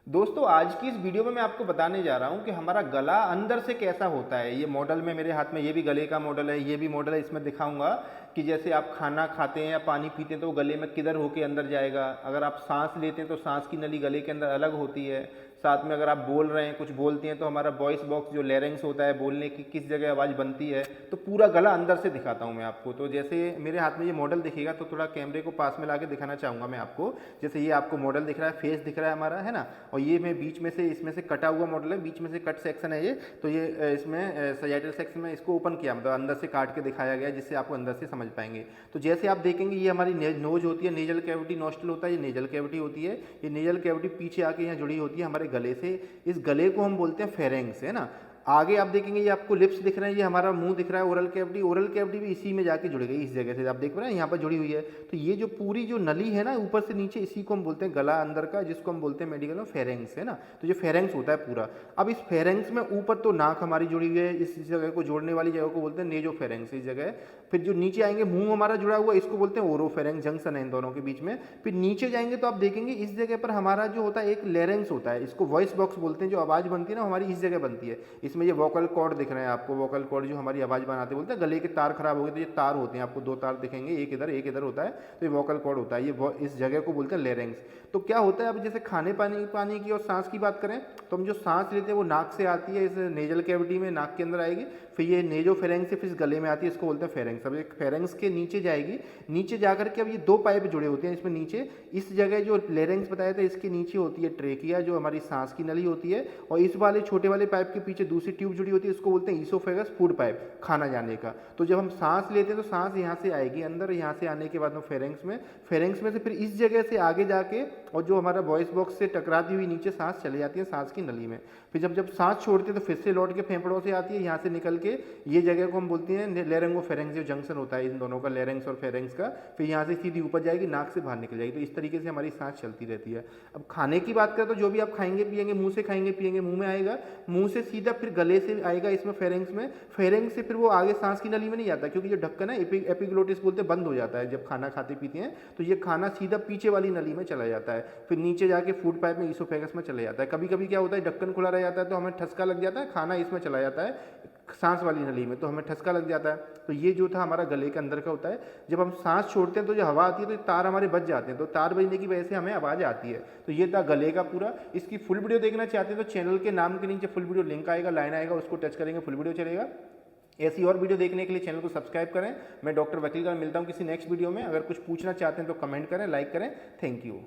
दोस्तों आज की इस वीडियो में मैं आपको बताने जा रहा हूँ कि हमारा गला अंदर से कैसा होता है। ये मॉडल में मेरे हाथ में ये भी गले का मॉडल है, ये भी मॉडल है। इसमें दिखाऊंगा कि जैसे आप खाना खाते हैं या पानी पीते हैं तो गले में किधर होके अंदर जाएगा। अगर आप सांस लेते हैं तो सांस की नली गले के अंदर अलग होती है। साथ में अगर आप बोल रहे हैं, कुछ बोलते हैं तो हमारा वॉइस बॉक्स जो लैरिंग्स होता है, बोलने की किस जगह आवाज़ बनती है, तो पूरा गला अंदर से दिखाता हूँ मैं आपको। तो जैसे मेरे हाथ में ये मॉडल दिखेगा तो थोड़ा कैमरे को पास में ला के दिखाना चाहूँगा मैं आपको। जैसे ये आपको मॉडल दिख रहा है, फेस दिख रहा है हमारा, है ना। और ये मैं बीच में से, इसमें से कटा हुआ मॉडल है, बीच में से कट सेक्शन है ये। तो ये इसमें सजाइटल सेक्शन में इसको ओपन किया, मतलब अंदर से काट के दिखाया गया जिससे आपको अंदर से समझ पाएंगे। तो जैसे आप देखेंगे ये हमारी नोज होती है, नेजल कैविटी, नोस्ट्रल होता है, ये नेजल कैविटी होती है। ये नेजल कैविटी पीछे आके यहाँ जुड़ी होती है हमारे गले से। इस गले को हम बोलते हैं फेरेंक्स, है ना। आगे आप देखेंगे ये आपको लिप्स दिख रहे हैं, ये हमारा मुंह दिख रहा है, ओरल कैविटी। ओरल कैविटी भी इसी में जाके जुड़ गई, इस जगह से आप देख रहे हैं यहाँ पर जुड़ी हुई है। तो ये जो पूरी जो नली है ना ऊपर से नीचे, इसी को हम बोलते हैं गला अंदर का, जिसको हम बोलते हैं मेडिकल में फेरेंक्स, है ना। तो ये फेरेंक्स होता है पूरा। अब इस फेरेंक्स में ऊपर तो नाक हमारी जुड़ी हुई है, इस जगह को जोड़ने वाली जगह को बोलते हैं नेजोफेरेंक्स, इस जगह। फिर जो नीचे आएंगे मुंह हमारा जुड़ा हुआ, इसको बोलते हैं ओरोफेरेंक्स, जंक्शन है इन दोनों के बीच में। फिर नीचे जाएंगे तो आप देखेंगे इस जगह पर हमारा जो होता है एक लेरेंक्स होता है, इसको वॉइस बॉक्स बोलते हैं। जो आवाज़ बनती है ना हमारी इस जगह बनती है। इसमें ये वोकल कॉर्ड दिख रहे हैं आपको, वोकल कॉर्ड जो हमारी आवाज़ बनाते बोलते हैं। गले के तार खराब हो गए तो ये तार होते हैं, आपको दो तार दिखेंगे, एक इधर होता है। तो ये वोकल कॉर्ड होता है, ये इस जगह को बोलते हैं लेरेंक्स। तो क्या होता है, अब जैसे खाने पानी की और सांस की बात करें तो हम जो सांस लेते हैं वो नाक से आती है, इस नेजल कैविटी में नाक के अंदर आएगी। फिर ये नेजोफेरेंक्स से फिर इस गले में आती है, इसको बोलते हैं फेरेंक्स। अब एक फेरेंक्स के नीचे जाएगी, नीचे जाकर के अब ये दो पाइप जुड़े होते हैं इसमें नीचे। इस जगह जो लेरेंक्स बताया था इसके नीचे होती है ट्रेकिया, जो हमारी सांस की नली होती है। और इस वाले छोटे वाले पाइप के पीछे दूसरी ट्यूब जुड़ी होती है, इसको बोलते हैं ईसोफेगस, फूड पाइप, खाना जाने का। तो जब हम सांस लेते हैं तो सांस यहाँ से आएगी अंदर, यहाँ से आने के बाद में फेरेंक्स में से फिर इस जगह से आगे जाके और जो हमारा वॉइस बॉक्स से टकराती हुई नीचे सांस चली जाती है सांस की नली में। फिर जब सांस छोड़ते हैं तो फिर से लौट के फेफड़ों से आती है, यहाँ से निकल के ये जगह को हम बोलते हैं लेरेंगोफेरेंक्स, जो जंक्शन होता है इन दोनों का, लेरेंक्स और फेरेंक्स का। फिर यहाँ से सीधी ऊपर जाएगी, नाक से बाहर निकल जाएगी। तो इस तरीके से हमारी सांस चलती रहती है। अब खाने की बात करें तो जो भी आप खाएंगे पिएंगे, मुंह से खाएंगे पिएंगे, मुंह में आएगा, मुंह से सीधा फिर गले से आएगा इसमें फेरेंक्स में। फेरेंक्स से फिर वो आगे सांस की नली में नहीं आता, क्योंकि जो ढक्कन है एपिग्लोटिस बोलते हैं, बंद हो जाता है जब खाना खाते पीते हैं। तो ये खाना सीधा पीछे वाली नली में चला जाता है, फिर नीचे जाके फूड पाइप में, ईसोफेगस में चले जाता है। कभी कभी क्या होता है ढक्कन खुला रह जाता है तो हमें ठसका लग जाता है, खाना इसमें चला जाता है सांस वाली नली में, तो हमें ठसका लग जाता है। तो ये जो था हमारा गले के अंदर का होता है। जब हम सांस छोड़ते हैं तो जो हवा आती है तो तार हमारे बच जाते हैं, तो तार बजने की वजह से हमें आवाज़ आती है। तो ये था गले का पूरा। इसकी फुल वीडियो देखना चाहते हैं तो चैनल के नाम के नीचे फुल वीडियो लिंक आएगा, लाइन आएगा, उसको टच करेंगे, फुल वीडियो चलेगा। ऐसी और वीडियो देखने के लिए चैनल को सब्सक्राइब करें। मैं डॉक्टर वकील का मिलता हूं किसी नेक्स्ट वीडियो में। अगर कुछ पूछना चाहते हैं तो कमेंट करें, लाइक करें। Thank you.